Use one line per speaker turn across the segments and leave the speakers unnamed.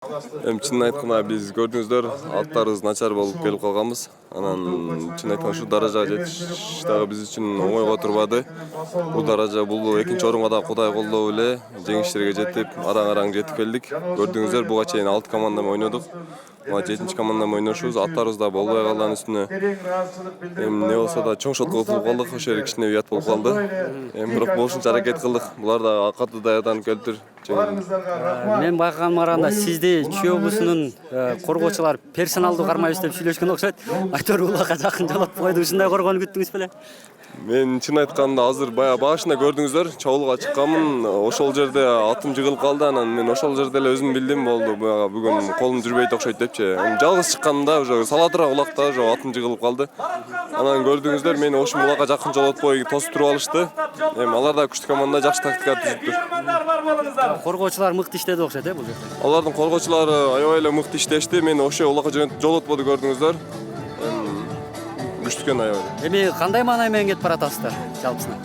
Чынын айтканда биз көрдүңүздөр аттарыбыз начар болуп келип калганбыз. Анан чын айтканда ушу даражага жетиш дагы биз үчүн оңойго турбады. Бул даража бул экинчи орунга да Кудай колдоо эле жеңиштерге жетип, араң жетип келдик. Көрдүңүздөр буга чейин 6 команда менен ойнодук. Мына 7-чи команда менен ойношубуз, аттарыбыз да болбой калган үстүнө. Не болсо да чоң шотко утулуп калдык, ошол эле кичине уят болуп калды. Бирок болушунча аракет кылдык. Булар да катуу даярданып келиптир.
Мен байкаганыма караганда сизди Чүй облусунун коргоочулар персоналдуу кармайбыз деп сүйлөшкөн окшойт. Айтор улакка жакын жолотуп койду. Ушундай коргоону күттүңүз беле?
Мен чын айтканда азыр башында көрдүңүздөр, чабуулга чыкканмын. Ошол жерде атым жыгылып калды. Анан мен ошол жерде эле өзүм билдим болду. Бүгүн колум жүрбөйт окшойт депчи. Жалгыз чыкканымда уже салатыра улакта уже атым жыгылып калды. Анан көрдүңүздөр мени ошол улакка жакын жолотпой тосуп туруп алышты. Алар да күчтүү команда, жакшы тактика түзүптүр.
Коргоочулар мыкты иштеди окшойт бул жерде.
Алардын коргоочулары аябай эле мыкты иштешти. Мени ошол улакка жолотподу көрдүңүздөр. Күчтүү экен аябай.
Эми кандай маанай менен кетип баратасыздар жалпысына?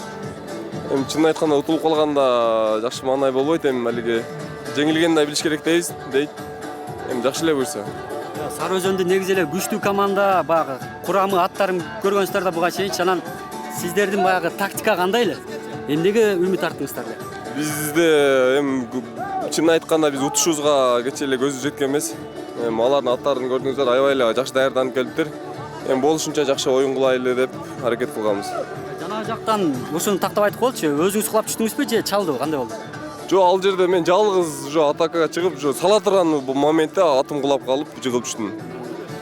Чын айтканда утулуп калганда жакшы маанай болбойт. Алиги жеңилгенди да билиш керек дейт. Жакшы эле буйрса.
Сары Өзөндү негизи эле күчтүү команда, баягы курамы, аттарын көргөнсүздөр да буга чейин. Анан сиздердин баягы тактика кандай эле? Эмнеге үмүт арттыңыздар?
Бизде чын айтканда биз утушубузга кече эле көзүбүз жеткен эмес. Алардын аттарын көрдүңүздөр, аябай эле жакшы даярданып келиптир. Болушунча жакшы оюн кылайлы деп аракет кылганбыз.
Жанагы жактан ушуну тактап айтып коелучу, өзүңүз кулап түштүңүзбү же чалдыбы, кандай болду?
Жок, ал жерде мен жалгыз атакага чыгып, сала турган моментте атым кулап калып жыгылып түштүм.